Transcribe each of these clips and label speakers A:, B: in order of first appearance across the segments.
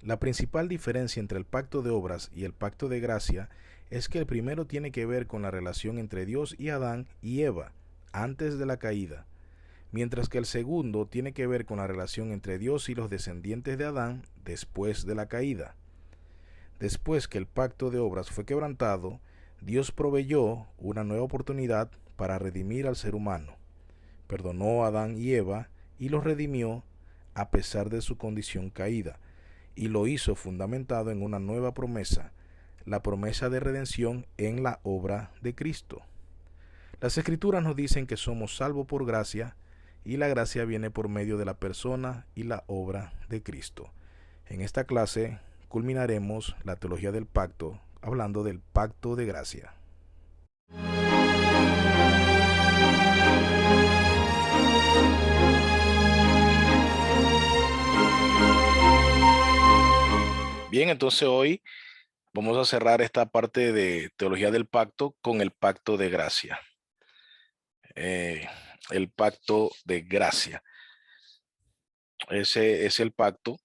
A: La principal diferencia entre el pacto de obras y el pacto de gracia es que el primero tiene que ver con la relación entre Dios y Adán y Eva, antes de la caída, mientras que el segundo tiene que ver con la relación entre Dios y los descendientes de Adán después de la caída. Después que el pacto de obras fue quebrantado, Dios proveyó una nueva oportunidad para redimir al ser humano. Perdonó a Adán y Eva y los redimió a pesar de su condición caída, y lo hizo fundamentado en una nueva promesa, la promesa de redención en la obra de Cristo. Las Escrituras nos dicen que somos salvos por gracia, y la gracia viene por medio de la persona y la obra de Cristo. En esta clase culminaremos la teología del pacto hablando del pacto de gracia. Bien, entonces hoy vamos a cerrar esta parte de teología del pacto con el pacto de gracia. Eh, el pacto de gracia. Ese es el pacto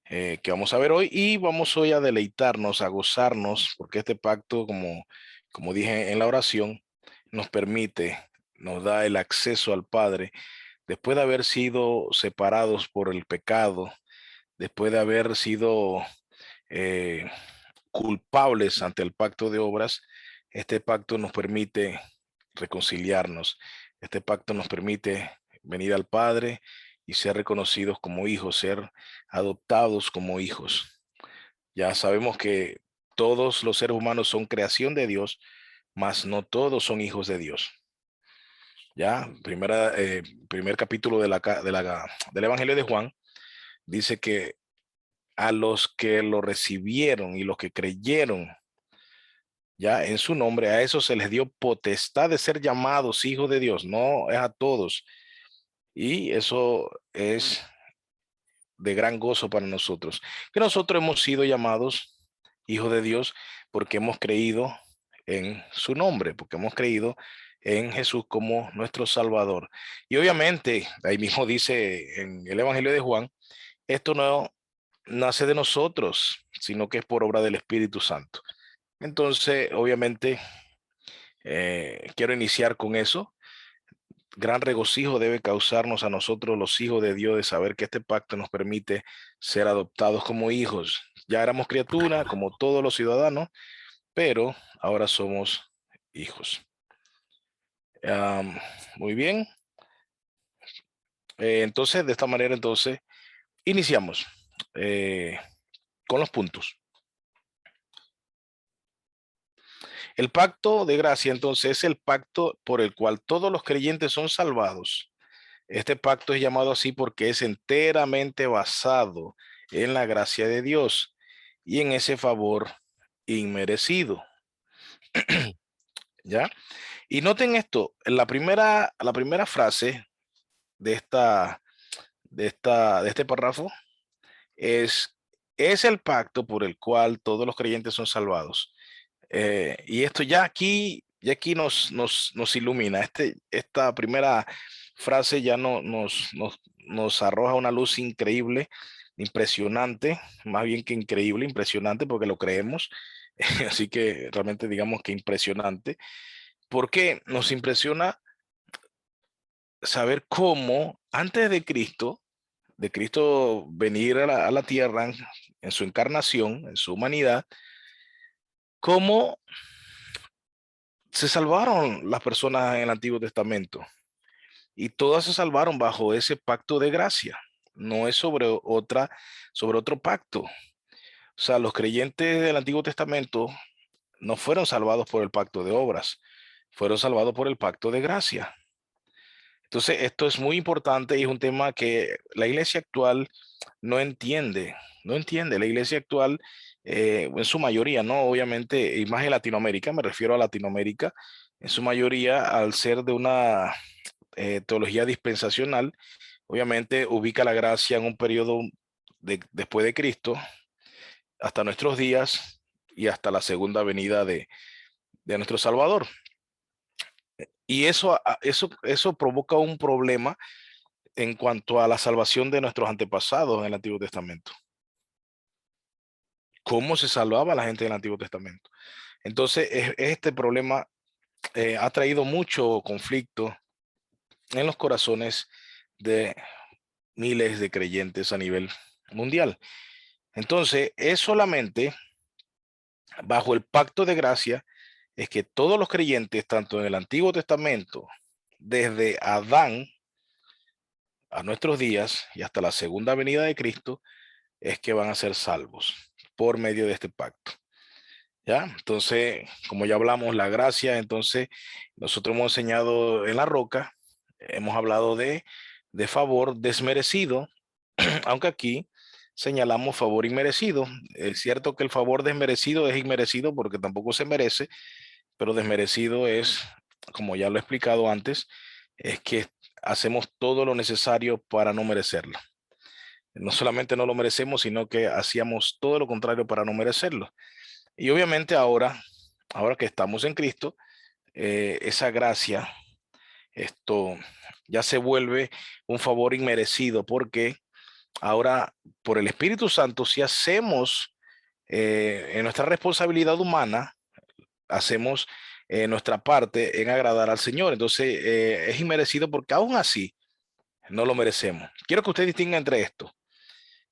A: que vamos a ver hoy, y vamos hoy a deleitarnos, a gozarnos, porque este pacto, como dije en la oración, nos permite, nos da el acceso al Padre después de haber sido separados por el pecado, después de haber sido eh, culpables ante el pacto de obras. Este pacto nos permite reconciliarnos. Este pacto nos permite venir al Padre y ser reconocidos como hijos, ser adoptados como hijos. Ya sabemos que todos los seres humanos son creación de Dios, mas no todos son hijos de Dios. Ya, primer capítulo del Evangelio de Juan dice que a los que lo recibieron y los que creyeron ya en su nombre, a eso se les dio potestad de ser llamados hijos de Dios, no es a todos. Y eso es de gran gozo para nosotros, que nosotros hemos sido llamados hijos de Dios porque hemos creído en su nombre, porque hemos creído en Jesús como nuestro Salvador. Y obviamente, ahí mismo dice en el Evangelio de Juan, esto no nace de nosotros, sino que es por obra del Espíritu Santo. Entonces, obviamente, quiero iniciar con eso. Gran regocijo debe causarnos a nosotros, los hijos de Dios, de saber que este pacto nos permite ser adoptados como hijos. Ya éramos criaturas, como todos los ciudadanos, pero ahora somos hijos. Am, Muy bien. Entonces, de esta manera, entonces, iniciamos con los puntos. El pacto de gracia, entonces, es el pacto por el cual todos los creyentes son salvados. Este pacto es llamado así porque es enteramente basado en la gracia de Dios y en ese favor inmerecido. ¿Ya? Y noten esto, la primera frase de de este párrafo es el pacto por el cual todos los creyentes son salvados. Y esto ya aquí nos ilumina. Esta primera frase ya nos arroja una luz increíble, impresionante, más bien que increíble, impresionante, porque lo creemos. Así que realmente digamos que impresionante, porque nos impresiona saber cómo antes de Cristo venir a la tierra en su encarnación, en su humanidad, cómo se salvaron las personas en el Antiguo Testamento, y todas se salvaron bajo ese pacto de gracia. No es sobre otro pacto. O sea, los creyentes del Antiguo Testamento no fueron salvados por el pacto de obras, fueron salvados por el pacto de gracia. Entonces, esto es muy importante y es un tema que la iglesia actual no entiende, no entiende. La iglesia actual, en su mayoría, no, obviamente, y más en Latinoamérica, me refiero a Latinoamérica, en su mayoría, al ser de una teología dispensacional, obviamente ubica la gracia en un periodo después de Cristo, hasta nuestros días y hasta la segunda venida de nuestro Salvador. Y eso provoca un problema en cuanto a la salvación de nuestros antepasados en el Antiguo Testamento. cómo se salvaba la gente del Antiguo Testamento. Entonces, este problema ha traído mucho conflicto en los corazones de miles de creyentes a nivel mundial. Entonces, es solamente bajo el pacto de gracia es que todos los creyentes, tanto en el Antiguo Testamento, desde Adán a nuestros días y hasta la segunda venida de Cristo, es que van a ser salvos por medio de este pacto. ¿Ya? Entonces, como ya hablamos, la gracia, entonces nosotros hemos enseñado en la roca, hemos hablado de favor desmerecido, aunque aquí señalamos favor inmerecido. Es cierto que el favor desmerecido es inmerecido porque tampoco se merece, pero desmerecido es, como ya lo he explicado antes, es que hacemos todo lo necesario para no merecerlo. No solamente no lo merecemos, sino que hacíamos todo lo contrario para no merecerlo. Y obviamente ahora que estamos en Cristo, esa gracia, esto ya se vuelve un favor inmerecido porque ahora por el Espíritu Santo, si hacemos en nuestra responsabilidad humana, hacemos nuestra parte en agradar al Señor. Entonces es inmerecido porque aún así no lo merecemos. Quiero que usted distinga entre esto.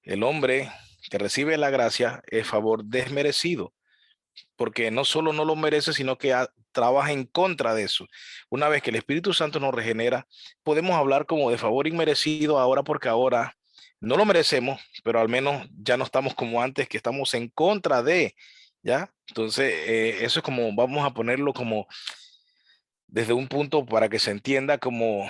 A: El hombre que recibe la gracia es favor desmerecido, porque no solo no lo merece, sino que trabaja en contra de eso. Una vez que el Espíritu Santo nos regenera, podemos hablar como de favor inmerecido ahora, porque ahora no lo merecemos, pero al menos ya no estamos como antes, que estamos en contra de, ¿ya? Entonces, eso es como, vamos a ponerlo como desde un punto para que se entienda como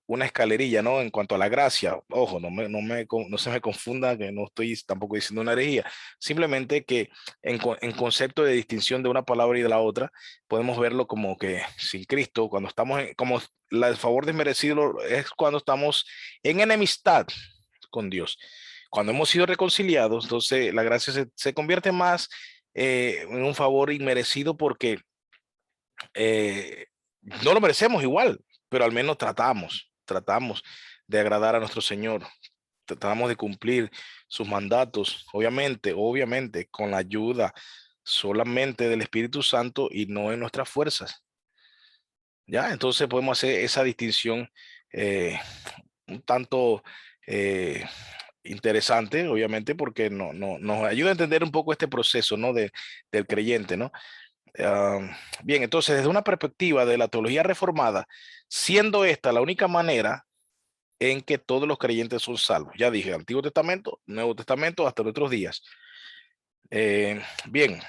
A: una escalerilla, ¿no? En cuanto a la gracia, ojo, no se me confunda que no estoy tampoco diciendo una herejía, simplemente que en concepto de distinción de una palabra y de la otra, podemos verlo como que sin Cristo, cuando estamos como el favor desmerecido es cuando estamos en enemistad con Dios. Cuando hemos sido reconciliados, entonces la gracia se convierte más en un favor inmerecido porque eh, no lo merecemos igual, pero al menos tratamos de agradar a nuestro Señor, tratamos de cumplir sus mandatos, obviamente, con la ayuda solamente del Espíritu Santo y no en nuestras fuerzas. ¿Ya? Entonces podemos hacer esa distinción un tanto eh, interesante, obviamente, porque nos ayuda a entender un poco este proceso, ¿no? Del creyente, ¿no? Ah, bien, entonces, desde una perspectiva de la teología reformada, siendo esta la única manera en que todos los creyentes son salvos. Ya dije, Antiguo Testamento, Nuevo Testamento, hasta nuestros días. Bien,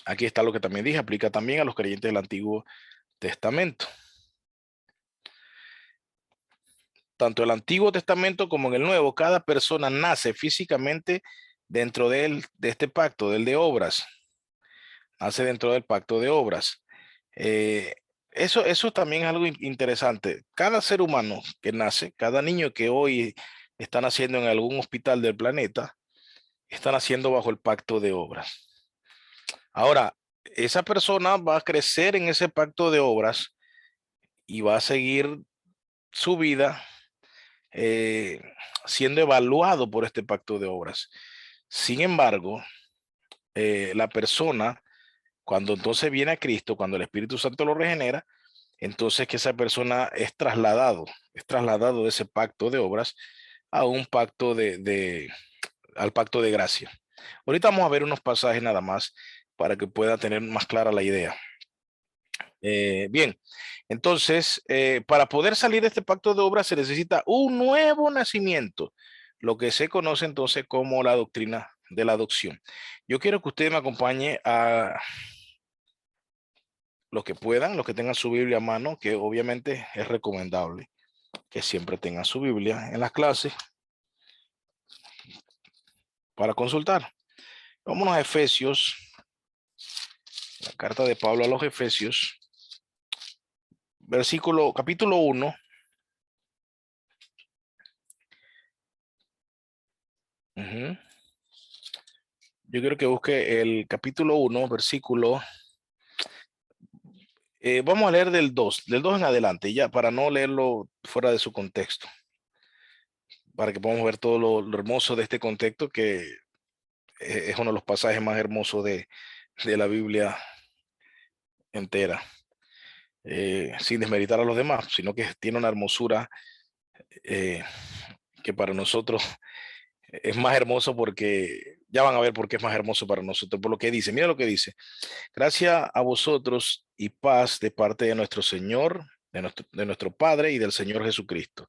A: aquí está lo que también dije, aplica también a los creyentes del Antiguo Testamento. Tanto el Antiguo Testamento como en el Nuevo, cada persona nace físicamente dentro de este pacto, del de obras. Nace dentro del pacto de obras. Eh, eso también es algo interesante. Cada ser humano que nace, cada niño que hoy está naciendo en algún hospital del planeta, está naciendo bajo el pacto de obras. Ahora, esa persona va a crecer en ese pacto de obras y va a seguir su vida eh, siendo evaluado por este pacto de obras. Sin embargo, la persona, cuando entonces viene a Cristo, cuando el Espíritu Santo lo regenera, entonces que esa persona es trasladado de ese pacto de obras a un pacto al pacto de gracia. Ahorita vamos a ver unos pasajes nada más para que pueda tener más clara la idea. Bien, entonces, para poder salir de este pacto de obras se necesita un nuevo nacimiento, lo que se conoce entonces como la doctrina de la adopción. Yo quiero que usted me acompañe a los que puedan, los que tengan su Biblia a mano, que obviamente es recomendable que siempre tengan su Biblia en las clases para consultar. Vámonos a Efesios, la carta de Pablo a los Efesios, capítulo 1. Yo quiero que busque el capítulo 1, versículo. Vamos a leer del 2 en adelante, ya para no leerlo fuera de su contexto, para que podamos ver todo lo hermoso de este contexto que es uno de los pasajes más hermosos de la Biblia entera. Sin desmeritar a los demás, sino que tiene una hermosura eh, que para nosotros es más hermoso, porque ya van a ver por qué es más hermoso para nosotros, por lo que dice. Mira lo que dice: gracias a vosotros y paz de parte de nuestro Señor, de nuestro Padre y del Señor Jesucristo.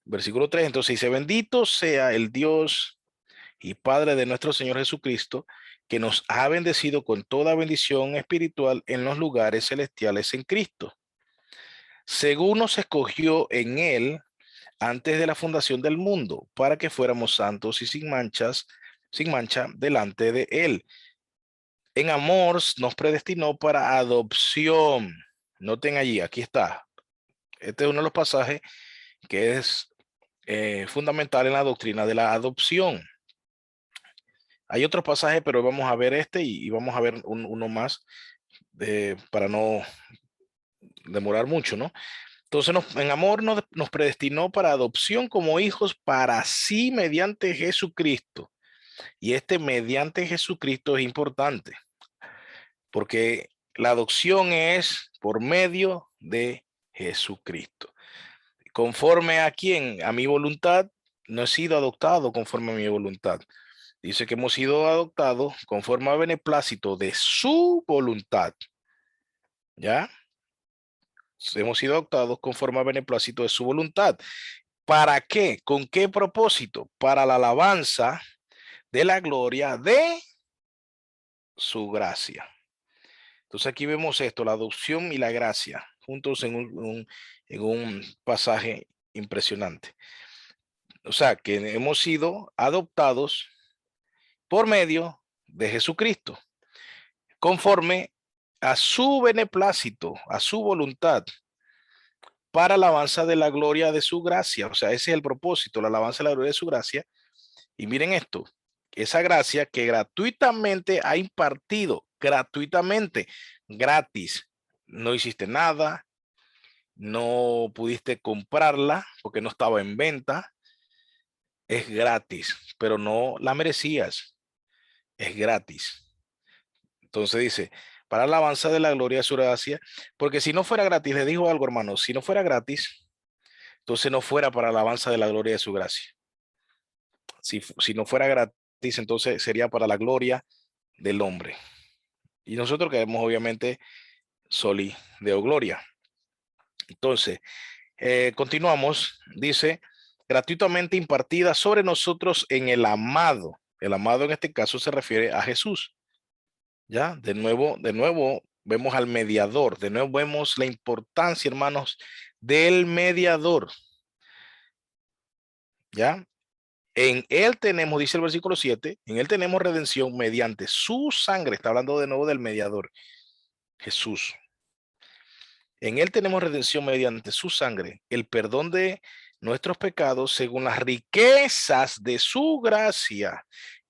A: Versículo 3, entonces dice: bendito sea el Dios y Padre de nuestro Señor Jesucristo, que nos ha bendecido con toda bendición espiritual en los lugares celestiales en Cristo, según nos escogió en él antes de la fundación del mundo, para que fuéramos santos y sin mancha delante de él. En amor nos predestinó para adopción. Noten allí, aquí está. Este es uno de los pasajes que es fundamental en la doctrina de la adopción. Hay otros pasajes, pero vamos a ver este y vamos a ver uno más para no demorar mucho, ¿no? Entonces, en amor nos predestinó para adopción como hijos para sí mediante Jesucristo. Y este mediante Jesucristo es importante, porque la adopción es por medio de Jesucristo. ¿Conforme a quién? A mi voluntad. No he sido adoptado conforme a mi voluntad. Dice que hemos sido adoptados conforme a beneplácito de su voluntad. ¿Ya? Hemos sido adoptados conforme a beneplácito de su voluntad. ¿Para qué? ¿Con qué propósito? Para la alabanza de la gloria de su gracia. Entonces aquí vemos esto, la adopción y la gracia, juntos en un pasaje impresionante. O sea, que hemos sido adoptados por medio de Jesucristo, conforme a su beneplácito, a su voluntad, para la alabanza de la gloria de su gracia. O sea, ese es el propósito, la alabanza de la gloria de su gracia. Y miren esto, esa gracia que gratuitamente ha impartido, gratuitamente, gratis. No hiciste nada, no pudiste comprarla porque no estaba en venta, es gratis, pero no la merecías, es gratis. Entonces dice, para la alabanza de la gloria de su gracia, porque si no fuera gratis, le dijo algo, hermano, si no fuera gratis, entonces no fuera para la alabanza de la gloria de su gracia. Si no fuera gratis, entonces sería para la gloria del hombre. Y nosotros queremos obviamente soli deo gloria. Entonces, continuamos, dice, gratuitamente impartida sobre nosotros en el amado. El amado en este caso se refiere a Jesús. Ya, de nuevo vemos al mediador, de nuevo vemos la importancia, hermanos, del mediador. Ya, en él tenemos, dice el versículo 7, en él tenemos redención mediante su sangre. Está hablando de nuevo del mediador, Jesús. En él tenemos redención mediante su sangre, el perdón de nuestros pecados según las riquezas de su gracia,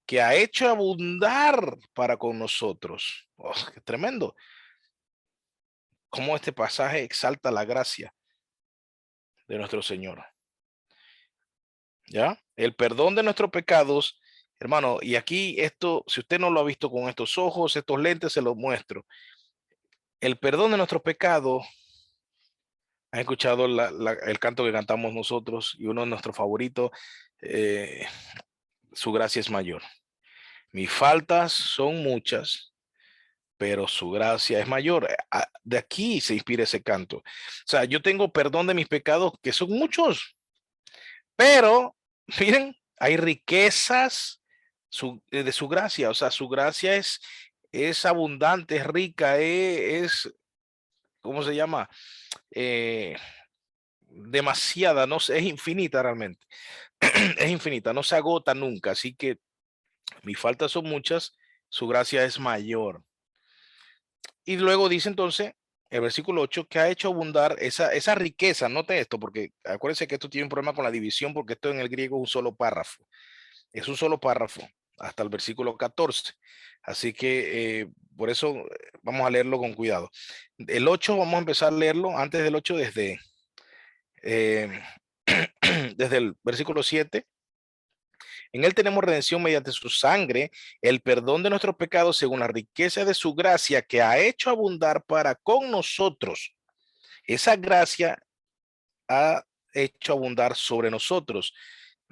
A: que ha hecho abundar para con nosotros. Oh, qué tremendo. Cómo este pasaje exalta la gracia de nuestro Señor. ¿Ya? El perdón de nuestros pecados, hermano, y aquí esto, si usted no lo ha visto con estos ojos, estos lentes, se los muestro. El perdón de nuestros pecados, has escuchado el canto que cantamos nosotros y uno de nuestros favoritos, eh, su gracia es mayor. Mis faltas son muchas, pero su gracia es mayor. De aquí se inspira ese canto. O sea, yo tengo perdón de mis pecados, que son muchos, pero miren, hay riquezas de su gracia. O sea, su gracia es abundante, es rica, ¿cómo se llama? Eh, demasiada, no sé, es infinita realmente. Es infinita, no se agota nunca. Así que mis faltas son muchas, su gracia es mayor. Y luego dice entonces el versículo 8 que ha hecho abundar esa riqueza. Note esto, porque acuérdense que esto tiene un problema con la división, porque esto en el griego es un solo párrafo. Es un solo párrafo hasta el versículo 14. Así que por eso vamos a leerlo con cuidado. El 8 vamos a empezar a leerlo antes del 8 eh, desde el versículo 7. En él tenemos redención mediante su sangre, el perdón de nuestros pecados según la riqueza de su gracia que ha hecho abundar para con nosotros. Esa gracia ha hecho abundar sobre nosotros.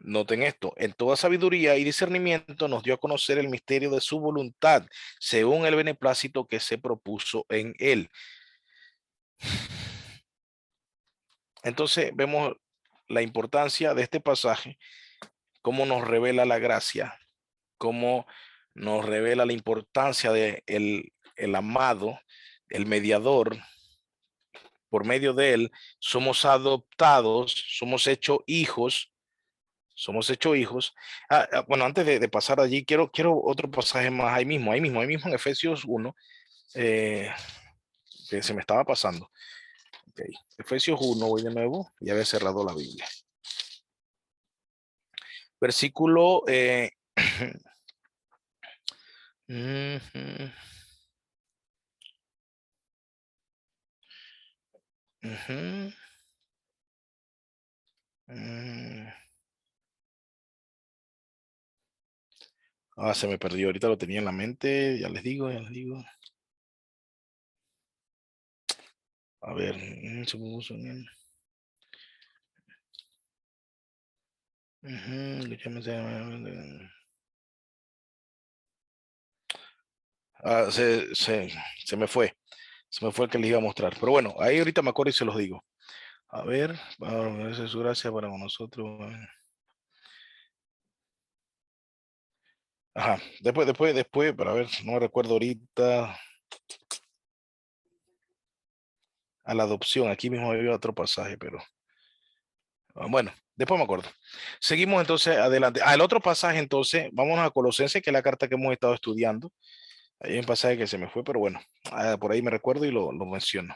A: Noten esto, en toda sabiduría y discernimiento nos dio a conocer el misterio de su voluntad, según el beneplácito que se propuso en él. Entonces vemos la importancia de este pasaje, cómo nos revela la gracia, cómo nos revela la importancia de el amado, el mediador. Por medio de él somos adoptados, somos hechos hijos. Somos hechos hijos. Bueno, antes de pasar allí, quiero otro pasaje más ahí mismo en Efesios 1, que se me estaba pasando. Okay. Efesios 1, voy de nuevo, ya había cerrado la Biblia. Versículo uh-huh, uh-huh, se me perdió, ahorita lo tenía en la mente, ya les digo. A ver, se me fue. Se me fue el que les iba a mostrar. Pero bueno, ahí ahorita me acuerdo y se los digo. A ver, esa es su gracia para nosotros. Ajá, después, para ver, no me recuerdo ahorita. A la adopción, aquí mismo había otro pasaje, pero bueno, después me acuerdo. Seguimos entonces adelante. El otro pasaje entonces, vamos a Colosenses, que es la carta que hemos estado estudiando. Hay un pasaje que se me fue, pero bueno, por ahí me recuerdo y lo menciono.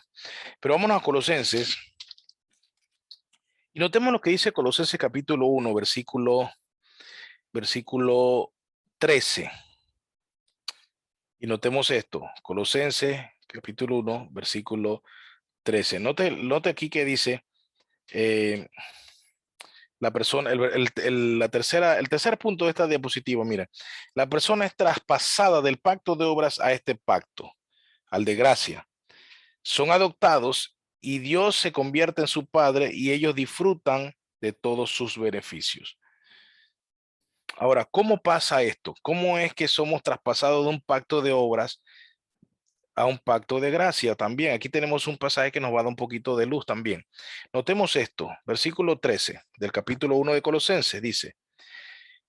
A: Pero vámonos a Colosenses. Y notemos lo que dice Colosenses capítulo 1, versículo 13. Y notemos esto, Colosenses capítulo 1, versículo 13. Note aquí que dice la persona, el tercer punto de esta diapositiva, mira, la persona es traspasada del pacto de obras a este pacto, al de gracia. Son adoptados y Dios se convierte en su padre y ellos disfrutan de todos sus beneficios. Ahora, ¿cómo pasa esto? ¿Cómo es que somos traspasados de un pacto de obras a un pacto de gracia también? Aquí tenemos un pasaje que nos va a dar un poquito de luz también. Notemos esto, versículo 13 del capítulo 1 de Colosenses dice,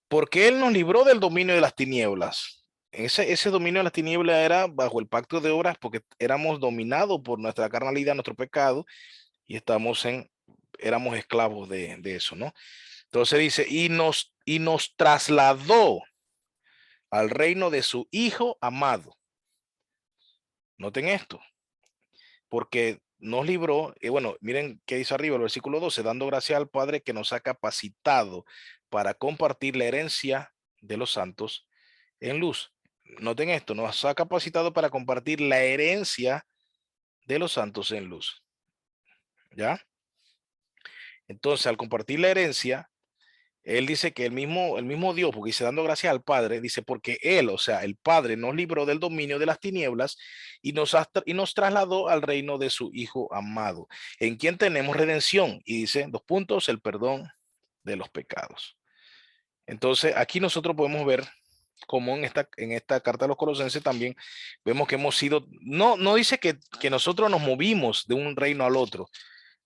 A: porque Él nos libró del dominio de las tinieblas. Ese dominio de las tinieblas era bajo el pacto de obras porque éramos dominados por nuestra carnalidad, nuestro pecado, y éramos esclavos de eso, ¿no? Entonces dice, y nos trasladó al reino de su Hijo amado. Noten esto, porque nos libró, y bueno, miren qué dice arriba el versículo 12, dando gracias al Padre que nos ha capacitado para compartir la herencia de los santos en luz. Noten esto, nos ha capacitado para compartir la herencia de los santos en luz. ¿Ya? Entonces, al compartir la herencia, él dice que el mismo Dios, porque dice dando gracias al Padre, dice porque Él, o sea, el Padre nos libró del dominio de las tinieblas y nos trasladó al reino de su Hijo amado, en quien tenemos redención. Y dice, dos puntos, el perdón de los pecados. Entonces, aquí nosotros podemos ver como en esta carta a los Colosenses también vemos que hemos sido, no dice que nosotros nos movimos de un reino al otro,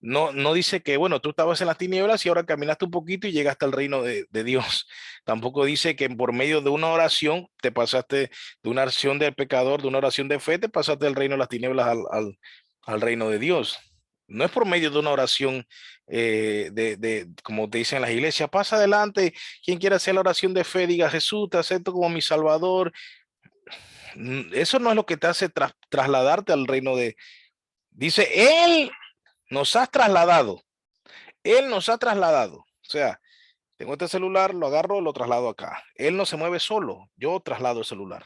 A: no dice que, bueno, tú estabas en las tinieblas y ahora caminaste un poquito y llegaste al reino de Dios. Tampoco dice que por medio de una oración te pasaste de una oración del pecador, de una oración de fe, te pasaste del reino de las tinieblas al reino de Dios. No es por medio de una oración como te dicen en las iglesias, pasa adelante, quien quiera hacer la oración de fe, diga Jesús, te acepto como mi Salvador. Eso no es lo que te hace trasladarte al reino de... Dice, Él nos ha trasladado. Él nos ha trasladado. O sea, tengo este celular, lo agarro, lo traslado acá. Él no se mueve solo, yo traslado el celular.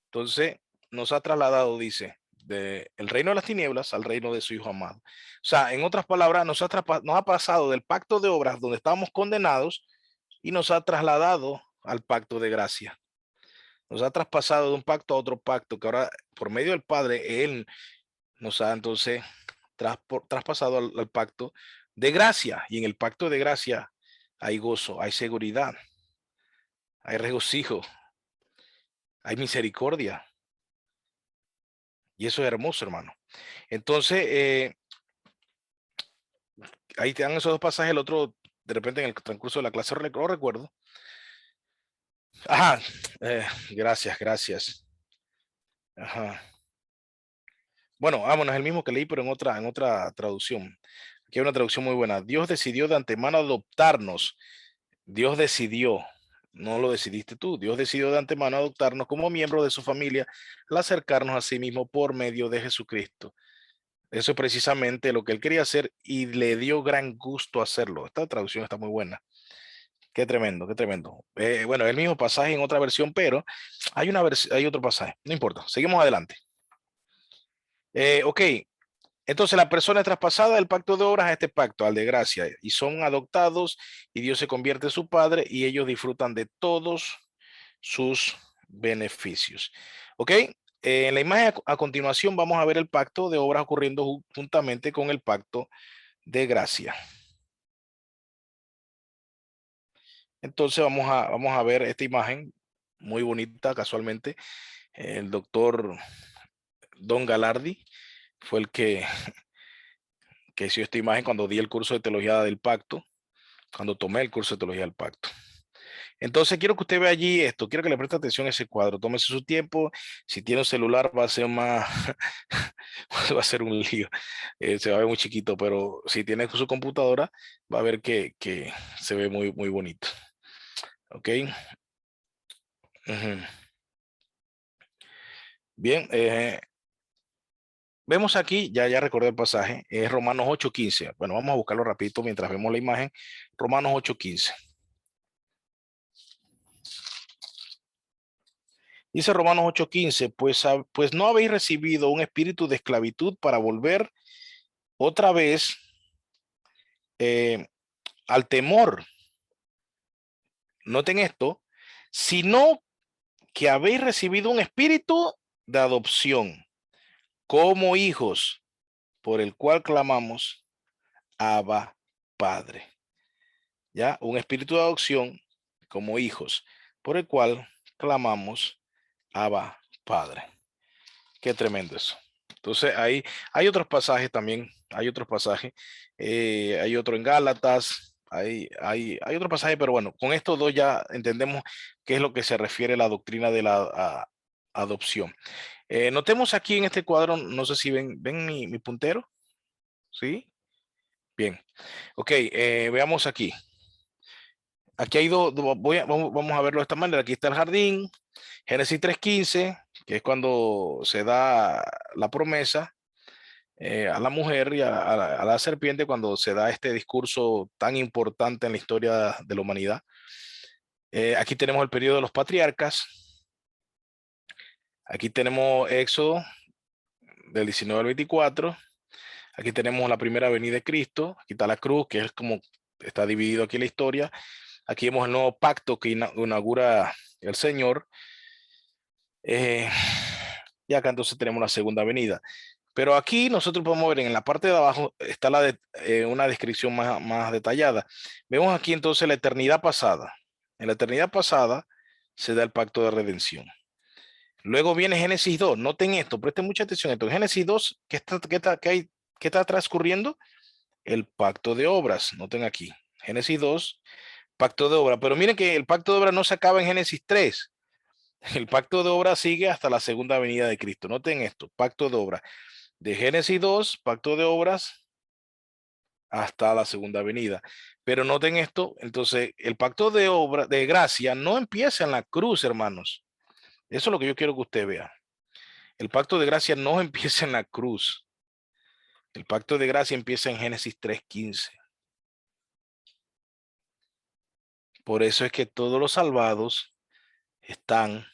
A: Entonces, nos ha trasladado, dice, del reino de las tinieblas al reino de su Hijo amado. O sea, en otras palabras, nos ha pasado del pacto de obras donde estábamos condenados y nos ha trasladado al pacto de gracia. Nos ha traspasado de un pacto a otro pacto, que ahora por medio del Padre, Él nos ha entonces traspasado al pacto de gracia. Y en el pacto de gracia hay gozo, hay seguridad, hay regocijo, hay misericordia. Y eso es hermoso, hermano. Entonces, ahí te dan esos dos pasajes, el otro, de repente en el transcurso de la clase lo recuerdo. Ajá, gracias, gracias. Ajá. Bueno, vámonos, el mismo que leí, pero en otra traducción. Aquí hay una traducción muy buena. Dios decidió de antemano adoptarnos. Dios decidió, no lo decidiste tú. Dios decidió de antemano adoptarnos como miembro de su familia al acercarnos a sí mismo por medio de Jesucristo. Eso es precisamente lo que él quería hacer y le dio gran gusto hacerlo. Esta traducción está muy buena. Qué tremendo, qué tremendo. Bueno, el mismo pasaje en otra versión, pero hay otro pasaje. No importa, seguimos adelante. Ok, entonces la persona es traspasada del pacto de obras a este pacto, al de gracia, y son adoptados y Dios se convierte en su padre y ellos disfrutan de todos sus beneficios. Ok, en la imagen a continuación vamos a ver el pacto de obras ocurriendo juntamente con el pacto de gracia. Entonces vamos a ver esta imagen muy bonita casualmente. El doctor Don Galardi fue el que hizo esta imagen cuando di el curso de teología del pacto, cuando tomé el curso de teología del pacto. Entonces quiero que usted vea allí esto, quiero que le preste atención a ese cuadro, tómese su tiempo, si tiene un celular va a ser más, va a ser un lío, se va a ver muy chiquito, pero si tiene su computadora va a ver que se ve muy, muy bonito. Ok. Ujú. Bien, vemos aquí, ya recordé el pasaje, es Romanos 8:15. Bueno, vamos a buscarlo rapidito mientras vemos la imagen. Romanos 8:15. Dice Romanos 8:15, pues no habéis recibido un espíritu de esclavitud para volver otra vez eh, al temor. Noten esto, sino que habéis recibido un espíritu de adopción como hijos, por el cual clamamos, Abba, Padre. Ya, un espíritu de adopción como hijos, por el cual clamamos, Abba, Padre. Qué tremendo eso. Entonces, ahí hay otros pasajes también, hay otros pasajes, hay otro en Gálatas, hay otro pasaje, pero bueno, con estos dos ya entendemos qué es lo que se refiere a la doctrina de la adopción. Notemos aquí en este cuadro, no sé si ven mi puntero, ¿sí? Bien, ok, veamos aquí. Aquí hay dos, vamos a verlo de esta manera. Aquí está el jardín, Génesis 3:15, que es cuando se da la promesa a la mujer y a la serpiente, cuando se da este discurso tan importante en la historia de la humanidad. Aquí tenemos el periodo de los patriarcas. Aquí tenemos Éxodo del 19 al 24. Aquí tenemos la primera venida de Cristo. Aquí está la cruz, que es como está dividido aquí la historia. Aquí vemos el nuevo pacto que inaugura el Señor. Y acá entonces tenemos la segunda venida. Pero aquí nosotros podemos ver en la parte de abajo está una descripción más detallada. Vemos aquí entonces la eternidad pasada. En la eternidad pasada se da el pacto de redención. Luego viene Génesis 2. Noten esto, presten mucha atención. Entonces, Génesis 2, ¿qué está transcurriendo? El pacto de obras. Noten aquí. Génesis 2, pacto de obra. Pero miren que el pacto de obra no se acaba en Génesis 3. El pacto de obra sigue hasta la segunda venida de Cristo. Noten esto, pacto de obra. De Génesis 2, pacto de obras, hasta la segunda venida. Pero noten esto, entonces el pacto de obra, de gracia, no empieza en la cruz, hermanos. Eso es lo que yo quiero que usted vea. El pacto de gracia no empieza en la cruz. El pacto de gracia empieza en Génesis 3:15. Por eso es que todos los salvados están,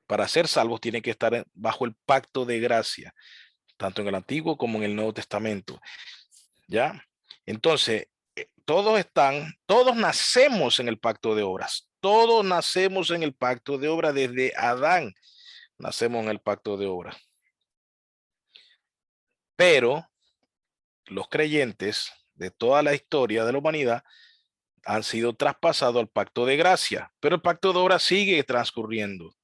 A: para ser salvos, tienen que estar bajo el pacto de gracia, tanto en el Antiguo como en el Nuevo Testamento. ¿Ya? Entonces, todos nacemos en el pacto de obras. Todos nacemos en el pacto de obras desde Adán. Nacemos en el pacto de obras. Pero los creyentes de toda la historia de la humanidad han sido traspasados al pacto de gracia, pero el pacto de obras sigue transcurriendo,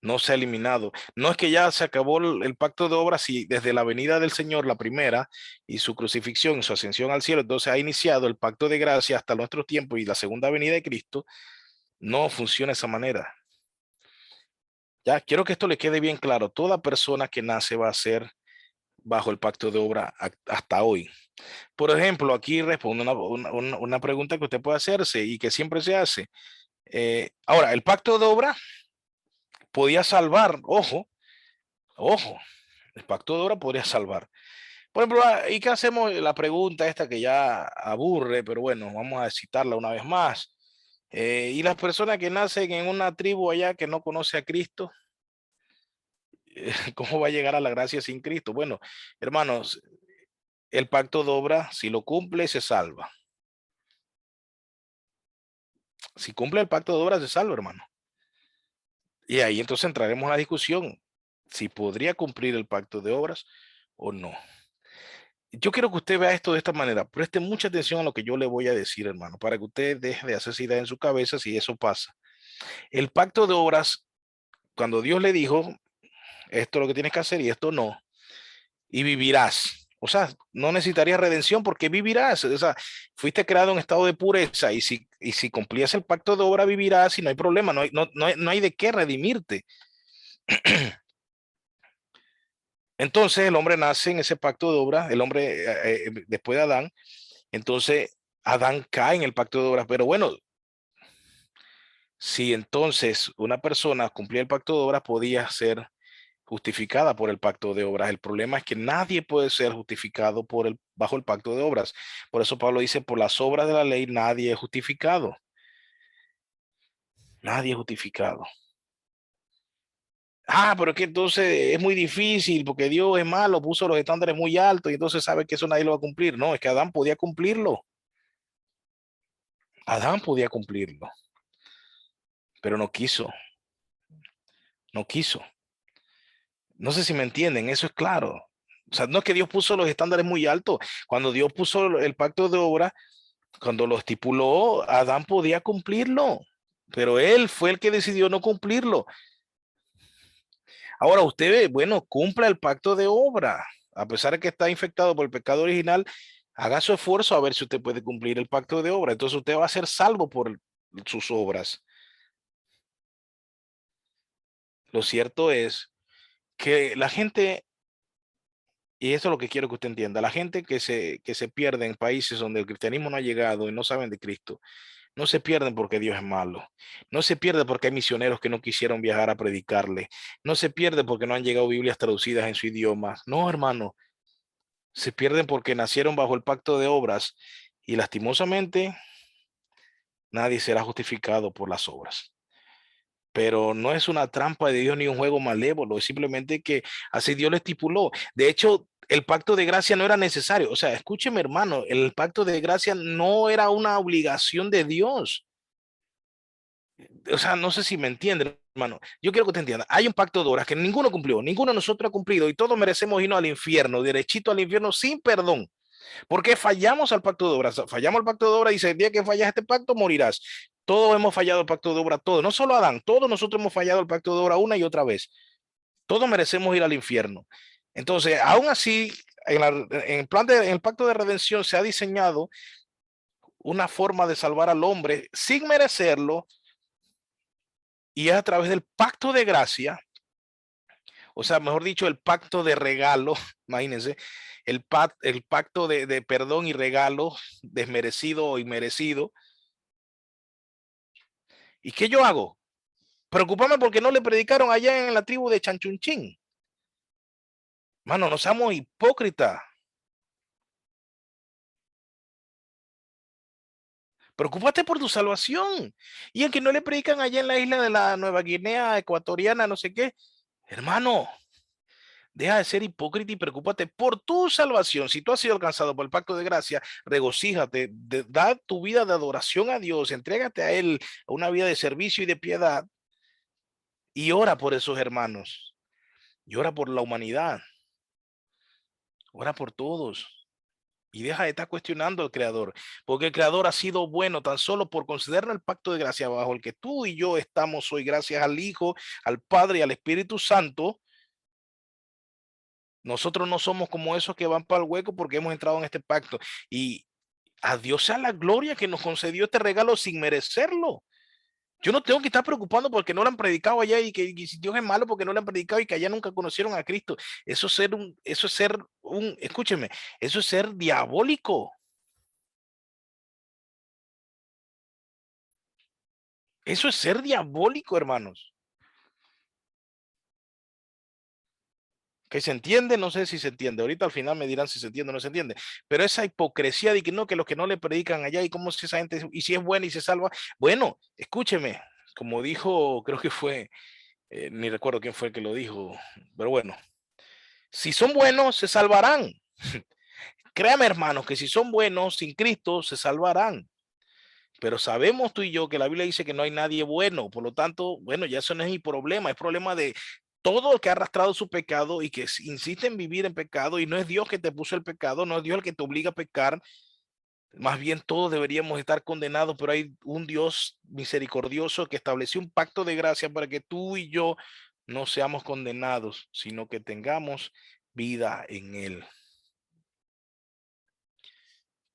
A: no se ha eliminado. No es que ya se acabó el pacto de obras y desde la venida del Señor, la primera, y su crucifixión y su ascensión al cielo, entonces ha iniciado el pacto de gracia hasta nuestro tiempo y la segunda venida de Cristo. No funciona de esa manera. Ya, quiero que esto le quede bien claro. Toda persona que nace va a ser bajo el pacto de obra hasta hoy. Por ejemplo, aquí respondo una pregunta que usted puede hacerse y que siempre se hace. Ahora, el pacto de obra podía salvar, ojo, ojo, el pacto de obra podría salvar. Por ejemplo, ¿y qué hacemos? La pregunta esta que ya aburre, pero bueno, vamos a citarla una vez más. Y las personas que nacen en una tribu allá que no conoce a Cristo, ¿cómo va a llegar a la gracia sin Cristo? Bueno, hermanos, el pacto de obra, si lo cumple, se salva. Si cumple el pacto de obra, se salva, hermano. Y ahí entonces entraremos en la discusión si podría cumplir el pacto de obras o no. Yo quiero que usted vea esto de esta manera. Preste mucha atención a lo que yo le voy a decir, hermano, para que usted deje de hacerse idea en su cabeza si eso pasa. El pacto de obras, cuando Dios le dijo, esto es lo que tienes que hacer y esto no, y vivirás. O sea, no necesitarías redención porque vivirás. O sea, fuiste creado en estado de pureza y si cumplías el pacto de obra, vivirás y no hay problema, no hay de qué redimirte. Entonces el hombre nace en ese pacto de obra, el hombre después de Adán, entonces Adán cae en el pacto de obras, pero bueno, si entonces una persona cumplía el pacto de obras, podía ser justificada por el pacto de obras. El problema es que nadie puede ser justificado bajo el pacto de obras. Por eso Pablo dice, por las obras de la ley nadie es justificado. Nadie es justificado. Pero es que entonces es muy difícil porque Dios es malo, puso los estándares muy altos y entonces sabe que eso nadie lo va a cumplir. No, es que Adán podía cumplirlo. Adán podía cumplirlo, pero no quiso, no quiso. No sé si me entienden, eso es claro. O sea, no es que Dios puso los estándares muy altos. Cuando Dios puso el pacto de obra, cuando lo estipuló, Adán podía cumplirlo, pero él fue el que decidió no cumplirlo. Ahora usted ve, bueno, cumpla el pacto de obra. A pesar de que está infectado por el pecado original, haga su esfuerzo a ver si usted puede cumplir el pacto de obra. Entonces usted va a ser salvo por sus obras. Lo cierto es que la gente, y eso es lo que quiero que usted entienda, la gente que se pierde en países donde el cristianismo no ha llegado y no saben de Cristo, no se pierden porque Dios es malo. No se pierde porque hay misioneros que no quisieron viajar a predicarle. No se pierde porque no han llegado Biblias traducidas en su idioma. No, hermano. Se pierden porque nacieron bajo el pacto de obras y lastimosamente nadie será justificado por las obras. Pero no es una trampa de Dios ni un juego malévolo, es simplemente que así Dios lo estipuló. De hecho, el pacto de gracia no era necesario. O sea, escúcheme, hermano, el pacto de gracia no era una obligación de Dios. O sea, no sé si me entienden, hermano. Yo quiero que te entienda. Hay un pacto de obras que ninguno cumplió, ninguno de nosotros ha cumplido y todos merecemos irnos al infierno, derechito al infierno sin perdón. Porque fallamos al pacto de obras. Fallamos al pacto de obras y dice, el día que fallas este pacto morirás. Todos hemos fallado el pacto de obra, todos. No solo Adán, todos nosotros hemos fallado el pacto de obra una y otra vez. Todos merecemos ir al infierno. Entonces, aún así, en el pacto de redención se ha diseñado una forma de salvar al hombre sin merecerlo y es a través del pacto de gracia, o sea, mejor dicho, el pacto de regalo, imagínense, el pacto de perdón y regalo, desmerecido o inmerecido. ¿Y qué yo hago? Preocuparme porque no le predicaron allá en la tribu de Chanchunchín. Mano, no seamos hipócritas. Preocúpate por tu salvación. Y en que no le predican allá en la isla de la Nueva Guinea Ecuatoriana, no sé qué. Hermano, Deja de ser hipócrita y preocúpate por tu salvación. Si tú has sido alcanzado por el pacto de gracia, regocíjate, da tu vida de adoración a Dios, entrégate a Él, a una vida de servicio y de piedad, y ora por esos hermanos, y ora por la humanidad, ora por todos. Y deja de estar cuestionando al Creador, porque el Creador ha sido bueno tan solo por considerar el pacto de gracia bajo el que tú y yo estamos hoy, gracias al Hijo, al Padre y al Espíritu Santo. Nosotros no somos como esos que van para el hueco porque hemos entrado en este pacto. Y a Dios sea la gloria que nos concedió este regalo sin merecerlo. Yo no tengo que estar preocupando porque no lo han predicado allá y si Dios es malo porque no lo han predicado y que allá nunca conocieron a Cristo. Eso es ser un, escúcheme, eso es ser diabólico. Eso es ser diabólico, hermanos. Que se entiende, no sé si se entiende. Ahorita al final me dirán si se entiende o no se entiende. Pero esa hipocresía de que los que no le predican allá y cómo si esa gente, y si es buena y se salva. Bueno, escúcheme, como dijo, creo que fue, ni recuerdo quién fue el que lo dijo, pero bueno, si son buenos, se salvarán. Créame, hermanos, que si son buenos sin Cristo, se salvarán. Pero sabemos tú y yo que la Biblia dice que no hay nadie bueno, por lo tanto, bueno, ya eso no es mi problema, es problema de todo el que ha arrastrado su pecado y que insiste en vivir en pecado y no es Dios que te puso el pecado, no es Dios el que te obliga a pecar, más bien todos deberíamos estar condenados, pero hay un Dios misericordioso que estableció un pacto de gracia para que tú y yo no seamos condenados, sino que tengamos vida en Él.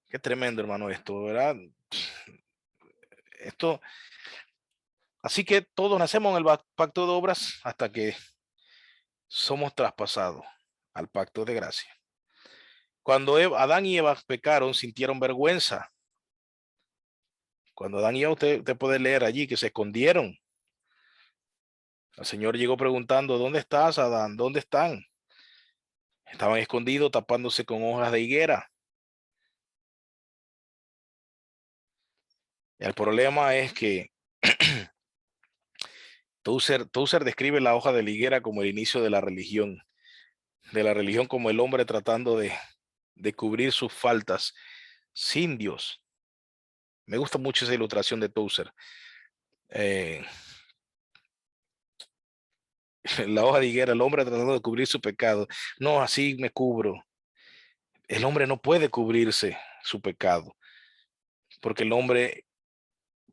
A: Qué tremendo, hermano, esto, ¿verdad? Esto, así que todos nacemos en el pacto de obras hasta que somos traspasados al pacto de gracia. Cuando Adán y Eva pecaron, sintieron vergüenza. Cuando Adán y Eva, usted puede leer allí que se escondieron. El Señor llegó preguntando, ¿dónde estás, Adán? ¿Dónde están? Estaban escondidos tapándose con hojas de higuera. El problema es que Tozer describe la hoja de la higuera como el inicio de la religión como el hombre tratando de cubrir sus faltas sin Dios. Me gusta mucho esa ilustración de Tozer. Eh, la hoja de higuera, el hombre tratando de cubrir su pecado. No, así me cubro. El hombre no puede cubrirse su pecado, porque el hombre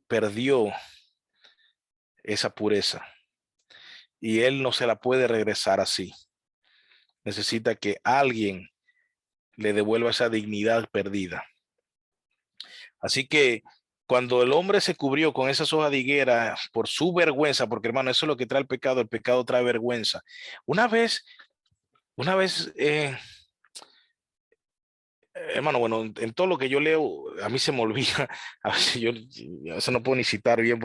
A: perdió esa pureza y él no se la puede regresar así. Necesita que alguien le devuelva esa dignidad perdida. Así que cuando el hombre se cubrió con esas hojas de higuera por su vergüenza, porque hermano, eso es lo que trae el pecado trae vergüenza. Una vez, una vez, hermano, bueno, en todo lo que yo leo, a mí se me olvida, a veces a veces no puedo ni citar bien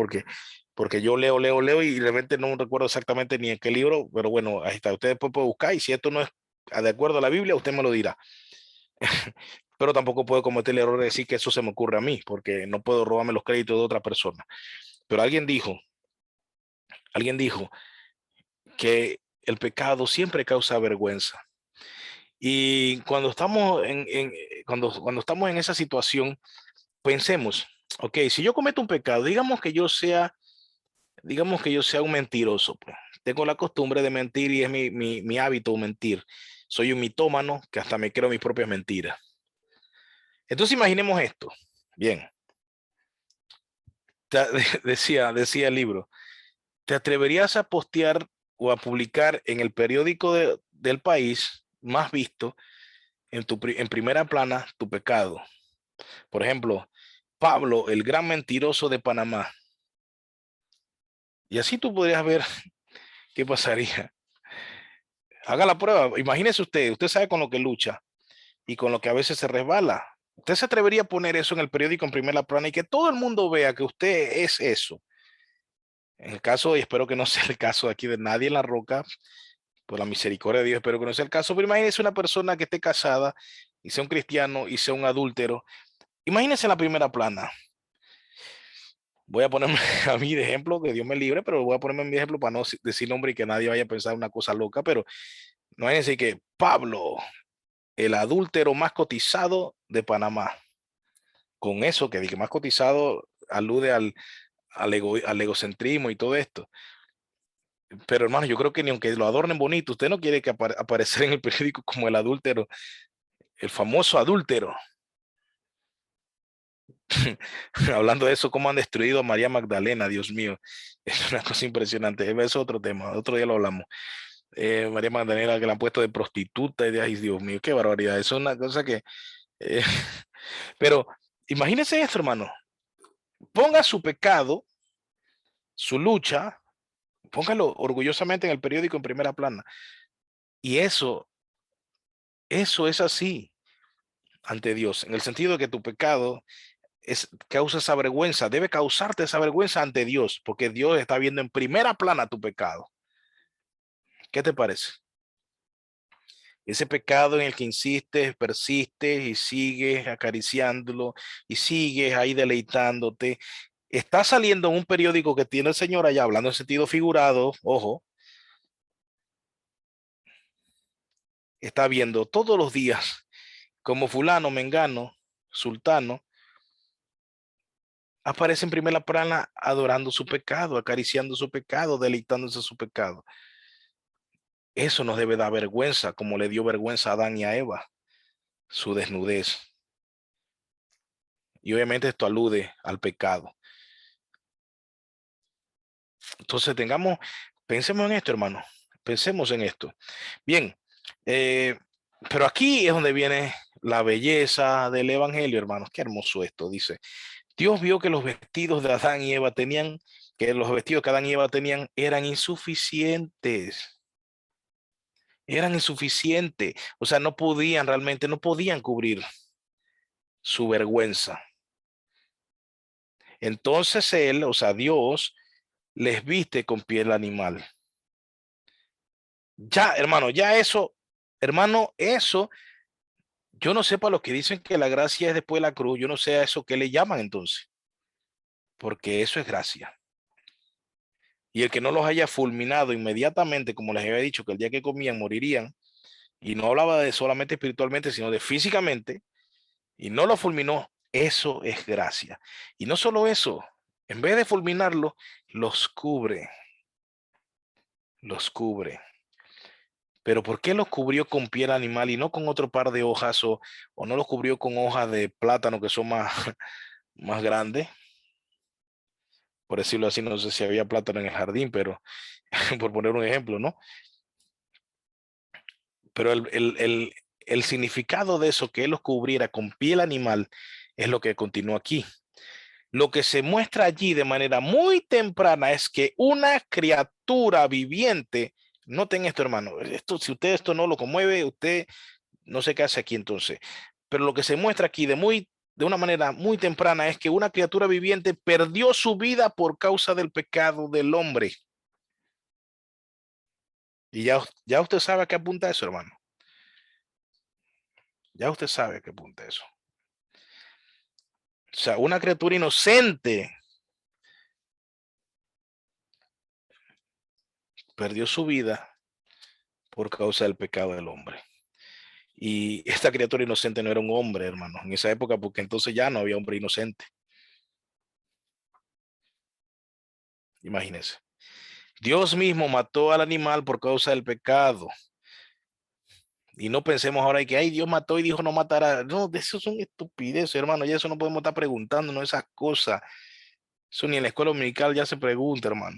A: porque yo leo y de repente no recuerdo exactamente ni en qué libro, pero bueno, ahí está, usted después puede buscar y si esto no es de acuerdo a la Biblia, usted me lo dirá. Pero tampoco puedo cometer el error de decir que eso se me ocurre a mí, porque no puedo robarme los créditos de otra persona. Pero alguien dijo que el pecado siempre causa vergüenza. Y cuando estamos cuando estamos en esa situación, pensemos, ok, si yo cometo un pecado, digamos que yo sea un mentiroso, pues. Tengo la costumbre de mentir y es mi hábito mentir. Soy un mitómano que hasta me creo mis propias mentiras. Entonces imaginemos esto. Bien, decía el libro, ¿te atreverías a postear o a publicar en el periódico del país más visto en primera plana tu pecado? Por ejemplo, Pablo, el gran mentiroso de Panamá. Y así tú podrías ver qué pasaría. Haga la prueba. Imagínese usted sabe con lo que lucha y con lo que a veces se resbala. ¿Usted se atrevería a poner eso en el periódico en primera plana y que todo el mundo vea que usted es eso? En el caso, y espero que no sea el caso aquí de nadie en la roca, por la misericordia de Dios, espero que no sea el caso, pero imagínese una persona que esté casada y sea un cristiano y sea un adúltero. Imagínese en la primera plana. Voy a ponerme a mí de ejemplo, que Dios me libre, pero voy a ponerme en mi ejemplo para no decir nombre y que nadie vaya a pensar una cosa loca, pero No hay que decir que Pablo, el adúltero más cotizado de Panamá. Con eso que dije más cotizado alude al egocentrismo y todo esto. Pero hermano, yo creo que ni aunque lo adornen bonito, usted no quiere que aparecer en el periódico como el adúltero, el famoso adúltero. Hablando de eso, cómo han destruido a María Magdalena, Dios mío. Es una cosa impresionante. Es otro tema, otro día lo hablamos. María Magdalena que la han puesto de prostituta y de, ay, Dios mío, qué barbaridad. Eso es una cosa que... eh, pero imagínese esto, hermano. Ponga su pecado, su lucha, póngalo orgullosamente en el periódico en primera plana. Y eso es así ante Dios, en el sentido de que tu pecado causa esa vergüenza, debe causarte esa vergüenza ante Dios, porque Dios está viendo en primera plana tu pecado. ¿Qué te parece? Ese pecado en el que insistes, persistes y sigues acariciándolo y sigues ahí deleitándote. Está saliendo en un periódico que tiene el Señor allá, hablando en sentido figurado, ojo, está viendo todos los días como fulano, mengano, sultano, aparece en primera plana adorando su pecado, acariciando su pecado, deleitándose en su pecado. Eso nos debe dar vergüenza, como le dio vergüenza a Adán y a Eva, su desnudez. Y obviamente esto alude al pecado. Entonces pensemos en esto, hermano. Pensemos en esto. Bien, pero aquí es donde viene la belleza del evangelio, hermanos. Qué hermoso esto, dice. Dios vio que los vestidos de Adán y Eva que los vestidos que Adán y Eva tenían eran insuficientes. Eran insuficientes. O sea, no podían cubrir su vergüenza. Entonces él, o sea, Dios, les viste con piel animal. Ya, hermano, ya eso, hermano, eso, yo no sé para los que dicen que la gracia es después de la cruz, yo no sé a eso qué le llaman entonces, porque eso es gracia. Y el que no los haya fulminado inmediatamente, como les había dicho, que el día que comían morirían, y no hablaba de solamente espiritualmente, sino de físicamente, y no lo fulminó, eso es gracia. Y no solo eso, en vez de fulminarlo, los cubre, los cubre. Pero ¿por qué los cubrió con piel animal y no con otro par de hojas o no los cubrió con hojas de plátano que son más, más grandes? Por decirlo así, no sé si había plátano en el jardín, pero por poner un ejemplo, ¿no? Pero el significado de eso, que él los cubriera con piel animal, es lo que continúa aquí. Lo que se muestra allí de manera muy temprana es que una criatura viviente, noten esto, hermano, esto, si usted esto no lo conmueve, usted no sé qué hace aquí entonces. Pero lo que se muestra aquí de una manera muy temprana es que una criatura viviente perdió su vida por causa del pecado del hombre. Y ya usted sabe a qué apunta eso, hermano. Ya usted sabe a qué apunta eso. O sea, una criatura inocente perdió su vida por causa del pecado del hombre. Y esta criatura inocente no era un hombre, hermano, en esa época, porque entonces ya no había hombre inocente. Imagínense. Dios mismo mató al animal por causa del pecado. Y no pensemos ahora que, ay, Dios mató y dijo no matará. No, de eso son estupideces, hermano. Ya eso no podemos estar preguntándonos esas cosas. Eso ni en la escuela dominical ya se pregunta, hermano.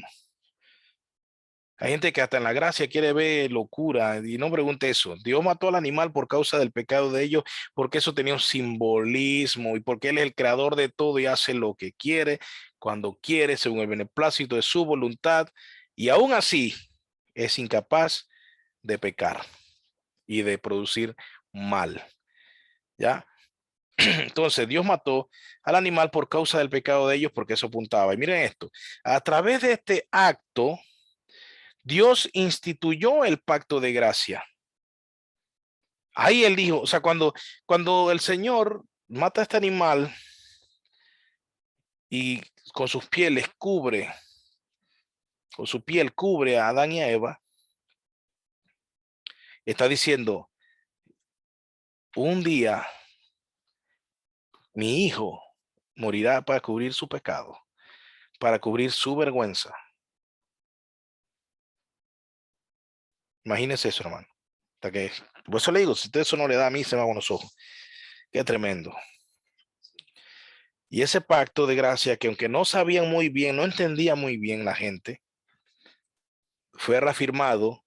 A: Hay gente que hasta en la gracia quiere ver locura y no pregunte eso. Dios mató al animal por causa del pecado de ellos, porque eso tenía un simbolismo y porque Él es el creador de todo y hace lo que quiere, cuando quiere, según el beneplácito de su voluntad. Y aún así es incapaz de pecar y de producir mal. ¿Ya? Entonces Dios mató al animal por causa del pecado de ellos porque eso apuntaba. Y miren esto, a través de este acto, Dios instituyó el pacto de gracia. Ahí él dijo, o sea, cuando el Señor mata a este animal y con sus pieles cubre, con su piel cubre a Adán y a Eva, Está diciendo, un día mi hijo morirá para cubrir su pecado, para cubrir su vergüenza. Imagínense eso, hermano. Hasta que, por eso le digo, si usted eso no le da a mí, se me van los ojos. Qué tremendo. Y ese pacto de gracia que aunque no sabían muy bien, no entendía muy bien la gente, fue reafirmado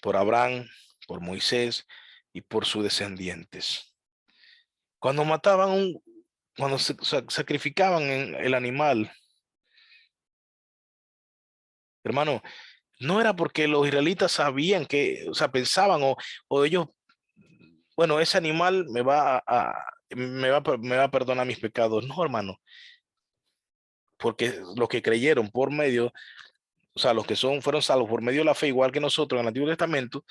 A: por Abraham, por Moisés y por sus descendientes. Cuando mataban cuando sacrificaban el animal, hermano, no era porque los israelitas sabían que, o sea, pensaban o ellos, bueno, ese animal me va a perdonar mis pecados. No, hermano, porque los que creyeron por medio, o sea, los que fueron salvos por medio de la fe, igual que nosotros en el Antiguo Testamento,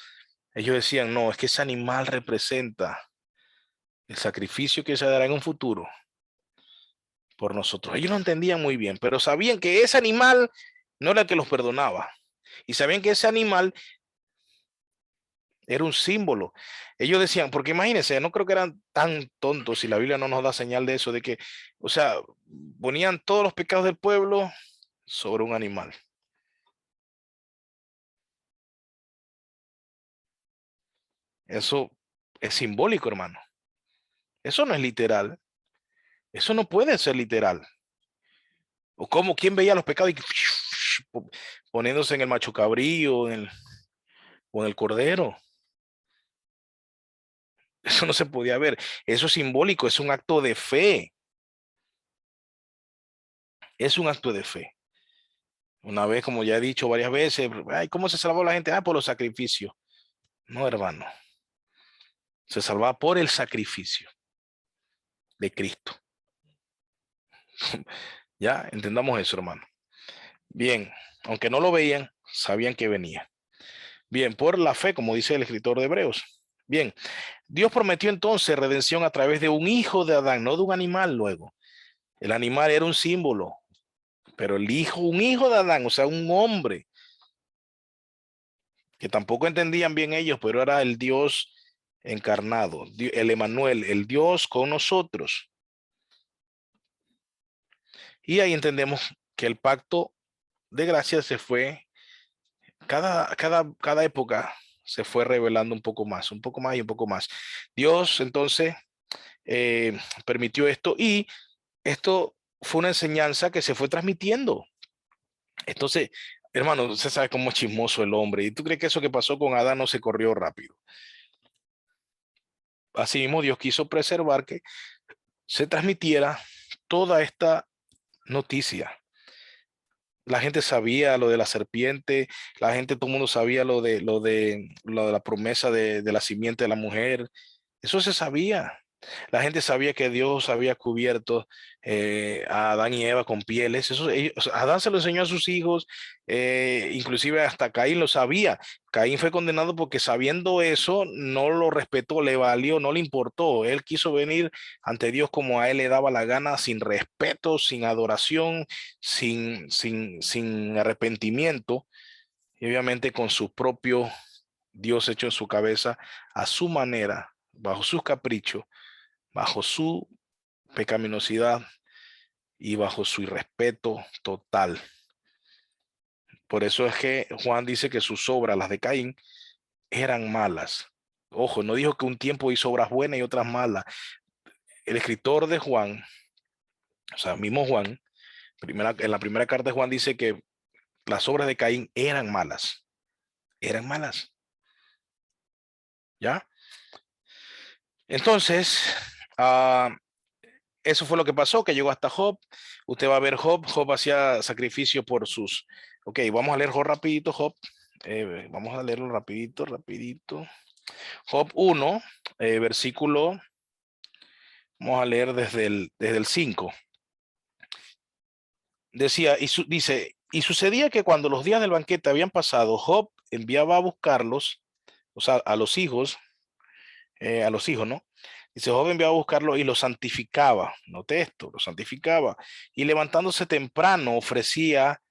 A: ellos decían, no, es que ese animal representa el sacrificio que se dará en un futuro por nosotros. Ellos no entendían muy bien, pero sabían que ese animal no era el que los perdonaba. Y sabían que ese animal era un símbolo. Ellos decían, porque imagínense, no creo que eran tan tontos, y la Biblia no nos da señal de eso, de que, o sea, ponían todos los pecados del pueblo sobre un animal. Eso es simbólico, hermano. Eso no es literal. Eso no puede ser literal. O como, ¿quién veía los pecados y poniéndose en el macho cabrío o en el cordero? Eso no se podía ver. Eso es simbólico, es un acto de fe. Es un acto de fe. Una vez, como ya he dicho varias veces, ay, ¿cómo se salvó la gente? Ah, por los sacrificios. No, hermano. Se salvaba por el sacrificio de Cristo. Ya, entendamos eso, hermano. Bien, aunque no lo veían, sabían que venía. Bien, por la fe, como dice el escritor de Hebreos. Bien, Dios prometió entonces redención a través de un hijo de Adán, no de un animal luego. El animal era un símbolo, pero el hijo, un hijo de Adán, o sea, un hombre, que tampoco entendían bien ellos, pero era el Dios encarnado, el Emanuel, el Dios con nosotros. Y ahí entendemos que el pacto de gracia se fue, cada época se fue revelando un poco más y un poco más. Dios entonces permitió esto y esto fue una enseñanza que se fue transmitiendo. Entonces, hermano, usted sabe cómo es chismoso el hombre. ¿Y tú crees que eso que pasó con Adán no se corrió rápido? Así mismo Dios quiso preservar que se transmitiera toda esta noticia. La gente sabía lo de la serpiente, la gente, todo el mundo sabía lo de la promesa de la simiente de la mujer. Eso se sabía. La gente sabía que Dios había cubierto a Adán y Eva con pieles. O sea, Adán se lo enseñó a sus hijos, inclusive hasta Caín lo sabía. Caín fue condenado porque sabiendo eso no lo respetó, le valió, no le importó. Él quiso venir ante Dios como a él le daba la gana, sin respeto, sin adoración, sin arrepentimiento, y obviamente con su propio Dios hecho en su cabeza, a su manera, bajo sus caprichos, bajo su pecaminosidad y bajo su irrespeto total. Por eso es que Juan dice que sus obras, las de Caín, eran malas. Ojo, no dijo que un tiempo hizo obras buenas y otras malas. El escritor de Juan, o sea, mismo Juan, en la primera carta de Juan dice que las obras de Caín eran malas. Eran malas. ¿Ya? Entonces, eso fue lo que pasó, que llegó hasta Job. Usted va a ver Job. Job hacía sacrificio por sus... Ok, vamos a leer Job rapidito, Job. Vamos a leerlo rapidito, rapidito. Job 1, versículo... Vamos a leer desde el 5. Decía, dice, y sucedía que cuando los días del banquete habían pasado, Job enviaba a buscarlos, o sea, a los hijos, ¿no? Dice, Job enviaba a buscarlo y los santificaba. Note esto, los santificaba. Y levantándose temprano ofrecía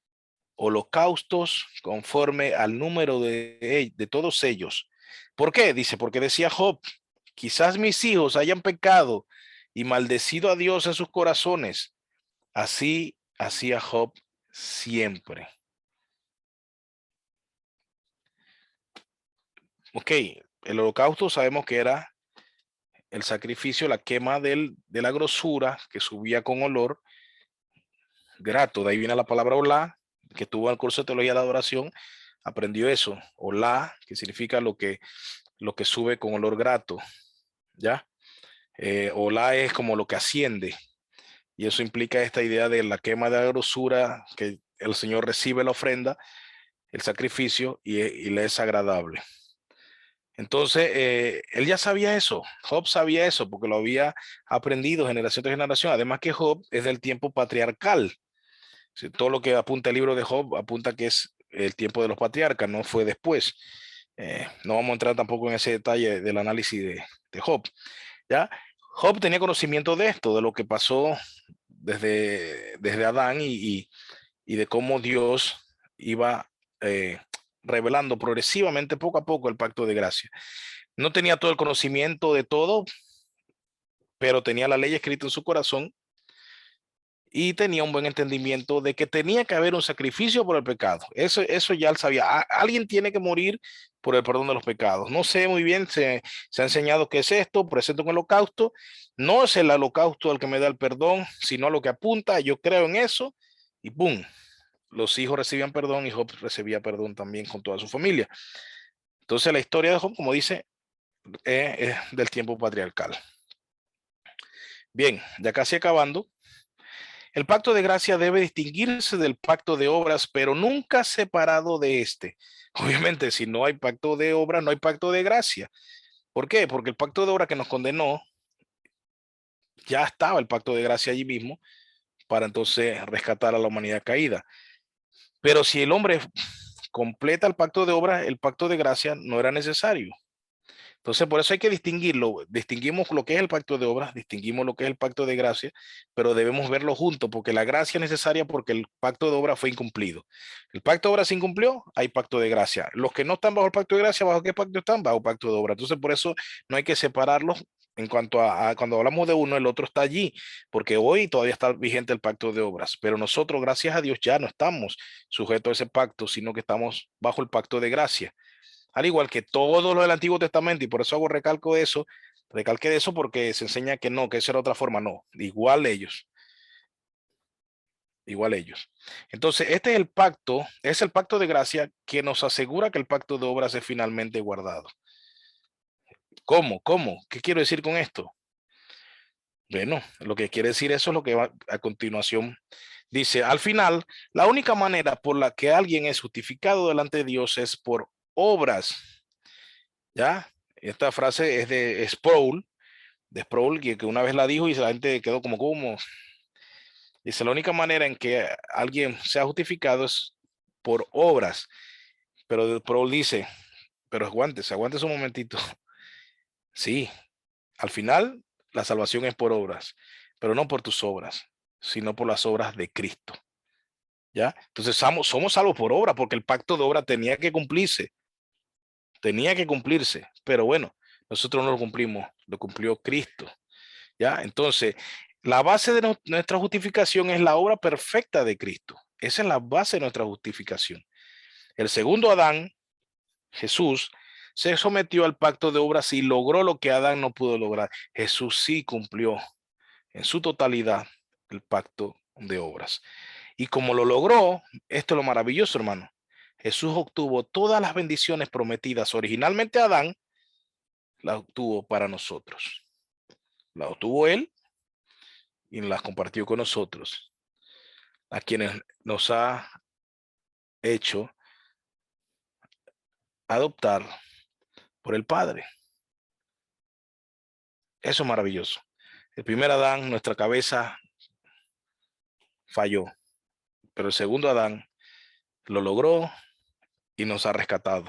A: holocaustos conforme al número de todos ellos. ¿Por qué? Dice, porque decía Job, quizás mis hijos hayan pecado y maldecido a Dios en sus corazones. Así hacía Job siempre. Ok, el holocausto sabemos que era el sacrificio, la quema de la grosura que subía con olor grato. De ahí viene la palabra olá, que tuvo el curso de teología de la adoración, aprendió eso. Olá, que significa lo que sube con olor grato, ¿ya? Olá es como lo que asciende, y eso implica esta idea de la quema de la grosura, que el Señor recibe la ofrenda, el sacrificio, y le es agradable. Entonces, él ya sabía eso, Job sabía eso, porque lo había aprendido generación tras generación. Además que Job es del tiempo patriarcal. Sí, todo lo que apunta el libro de Job apunta que es el tiempo de los patriarcas, no fue después. No vamos a entrar tampoco en ese detalle del análisis de Job. ¿Ya? Job tenía conocimiento de esto, de lo que pasó desde Adán y de cómo Dios iba eh, revelando progresivamente, poco a poco, el pacto de gracia. No tenía todo el conocimiento de todo, pero tenía la ley escrita en su corazón y tenía un buen entendimiento de que tenía que haber un sacrificio por el pecado. Eso ya él sabía. Alguien tiene que morir por el perdón de los pecados. No sé muy bien, se ha enseñado qué es esto, presento un holocausto. No es el holocausto el que me da el perdón, sino lo que apunta. Yo creo en eso y ¡pum! Los hijos recibían perdón y Job recibía perdón también con toda su familia. Entonces la historia de Job, como dice, es del tiempo patriarcal. Bien, ya casi acabando. El pacto de gracia debe distinguirse del pacto de obras, pero nunca separado de este. Obviamente, si no hay pacto de obra, no hay pacto de gracia. ¿Por qué? Porque el pacto de obra que nos condenó, ya estaba el pacto de gracia allí mismo para entonces rescatar a la humanidad caída. Pero si el hombre completa el pacto de obra, el pacto de gracia no era necesario. Entonces, por eso hay que distinguirlo. Distinguimos lo que es el pacto de obras, distinguimos lo que es el pacto de gracia, pero debemos verlo juntos, porque la gracia es necesaria porque el pacto de obra fue incumplido. El pacto de obra se incumplió, hay pacto de gracia. Los que no están bajo el pacto de gracia, ¿bajo qué pacto están? Bajo pacto de obra. Entonces, por eso no hay que separarlos. En cuanto a cuando hablamos de uno, el otro está allí, porque hoy todavía está vigente el pacto de obras, pero nosotros, gracias a Dios, ya no estamos sujetos a ese pacto, sino que estamos bajo el pacto de gracia al igual que todo lo del Antiguo Testamento, y por eso hago recalque de eso porque se enseña que no, que esa era otra forma, no, igual ellos. Entonces, este es el pacto de gracia que nos asegura que el pacto de obras es finalmente guardado. ¿Cómo? ¿Cómo? ¿Qué quiero decir con esto? Bueno, lo que quiere decir eso es lo que va a continuación. Dice, al final, la única manera por la que alguien es justificado delante de Dios es por obras. ¿Ya? Esta frase es de Sproul, que una vez la dijo y la gente quedó como. Dice, la única manera en que alguien sea justificado es por obras. Pero Sproul dice, pero aguántese un momentito. Sí, al final la salvación es por obras, pero no por tus obras, sino por las obras de Cristo. ¿Ya? Entonces somos salvos por obra, porque el pacto de obra tenía que cumplirse, pero bueno, nosotros no lo cumplimos, lo cumplió Cristo. ¿Ya? Entonces, la base de nuestra justificación es la obra perfecta de Cristo. Esa es la base de nuestra justificación. El segundo Adán, Jesús, se sometió al pacto de obras y logró lo que Adán no pudo lograr. Jesús sí cumplió en su totalidad el pacto de obras. Y como lo logró, esto es lo maravilloso, hermano. Jesús obtuvo todas las bendiciones prometidas originalmente a Adán, las obtuvo para nosotros. La obtuvo él y las compartió con nosotros, a quienes nos ha hecho adoptar por el Padre. Eso es maravilloso. El primer Adán, nuestra cabeza falló, pero el segundo Adán lo logró y nos ha rescatado.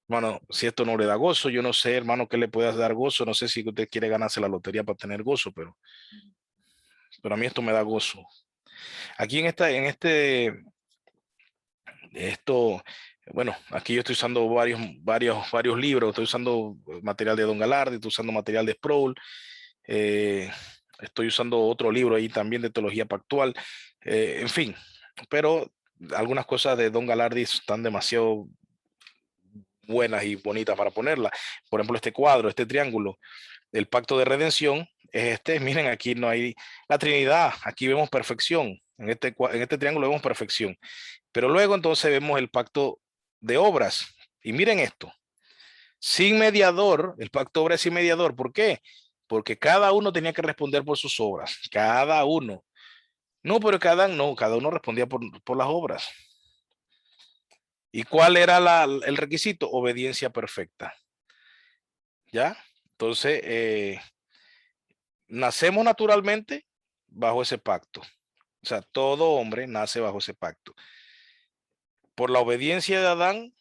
A: Hermano, si esto no le da gozo, yo no sé, hermano, qué le puede dar gozo. No sé si usted quiere ganarse la lotería para tener gozo, pero a mí esto me da gozo. Aquí esto Bueno, aquí yo estoy usando varios libros, estoy usando material de Don Galardi, estoy usando material de Sproul, estoy usando otro libro ahí también de teología pactual, en fin, pero algunas cosas de Don Galardi están demasiado buenas y bonitas para ponerla. Por ejemplo, este cuadro, este triángulo, el pacto de redención, es este, miren, aquí no hay la Trinidad, aquí vemos perfección, en este triángulo vemos perfección, pero luego entonces vemos el pacto de obras, y miren esto, sin mediador, el pacto de obras sin mediador, ¿por qué? Porque cada uno tenía que responder por sus obras, cada uno. No, pero cada uno respondía por las obras. ¿Y cuál era el requisito? Obediencia perfecta. ¿Ya? Entonces, nacemos naturalmente bajo ese pacto. O sea, todo hombre nace bajo ese pacto. Por la obediencia de Adán,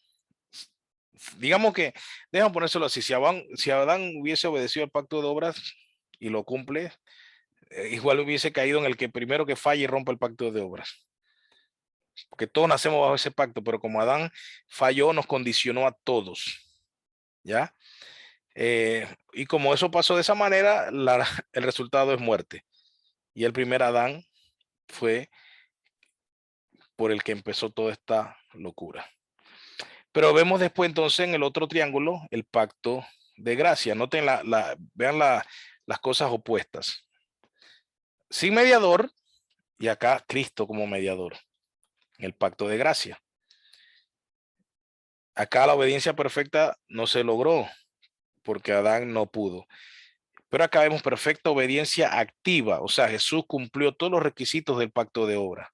A: digamos que, déjame ponérselo así, si Adán hubiese obedecido el pacto de obras y lo cumple, igual hubiese caído en el que primero que falla y rompa el pacto de obras. Porque todos nacemos bajo ese pacto, pero como Adán falló, nos condicionó a todos. ¿Ya? Y como eso pasó de esa manera, el resultado es muerte. Y el primer Adán fue por el que empezó toda esta locura. Pero vemos después entonces en el otro triángulo el pacto de gracia. Noten vean las cosas opuestas. Sin mediador y acá Cristo como mediador en el pacto de gracia. Acá la obediencia perfecta no se logró porque Adán no pudo. Pero acá vemos perfecta obediencia activa, o sea, Jesús cumplió todos los requisitos del pacto de obra.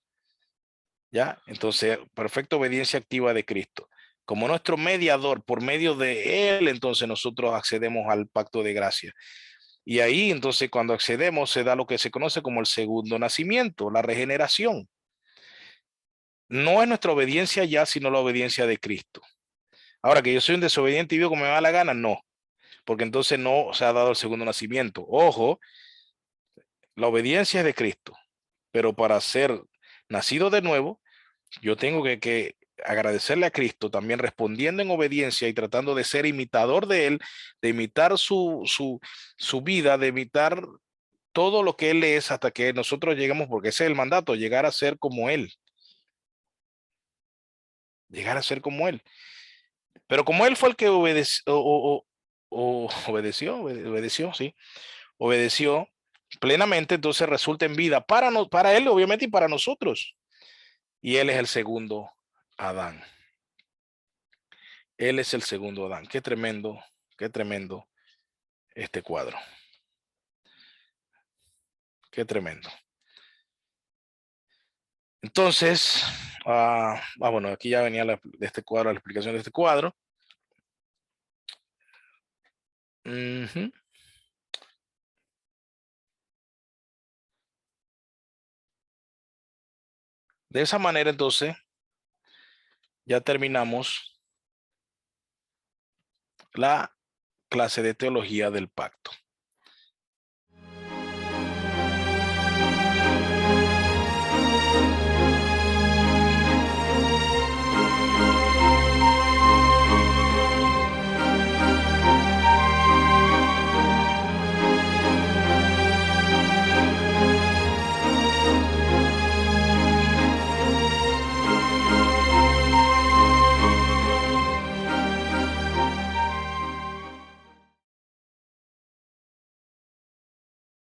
A: ¿Ya? Entonces, perfecta obediencia activa de Cristo. Como nuestro mediador, por medio de Él, entonces nosotros accedemos al pacto de gracia. Y ahí, entonces, cuando accedemos, se da lo que se conoce como el segundo nacimiento, la regeneración. No es nuestra obediencia ya, sino la obediencia de Cristo. Ahora, que yo soy un desobediente y vivo como me da la gana, no, porque entonces no se ha dado el segundo nacimiento. Ojo, la obediencia es de Cristo, pero para ser nacido de nuevo, yo tengo que agradecerle a Cristo también respondiendo en obediencia y tratando de ser imitador de Él, de imitar su vida, de imitar todo lo que Él es hasta que nosotros lleguemos, porque ese es el mandato, llegar a ser como Él, llegar a ser como Él. Pero como Él fue el que obedeció, sí, obedeció plenamente, entonces resulta en vida para, no, para Él, obviamente, y para nosotros. Y Él es el segundo Adán. Él es el segundo Adán. Qué tremendo este cuadro. Qué tremendo. Entonces, bueno, aquí ya venía de este cuadro, la explicación de este cuadro. De esa manera, entonces, ya terminamos la clase de teología del pacto.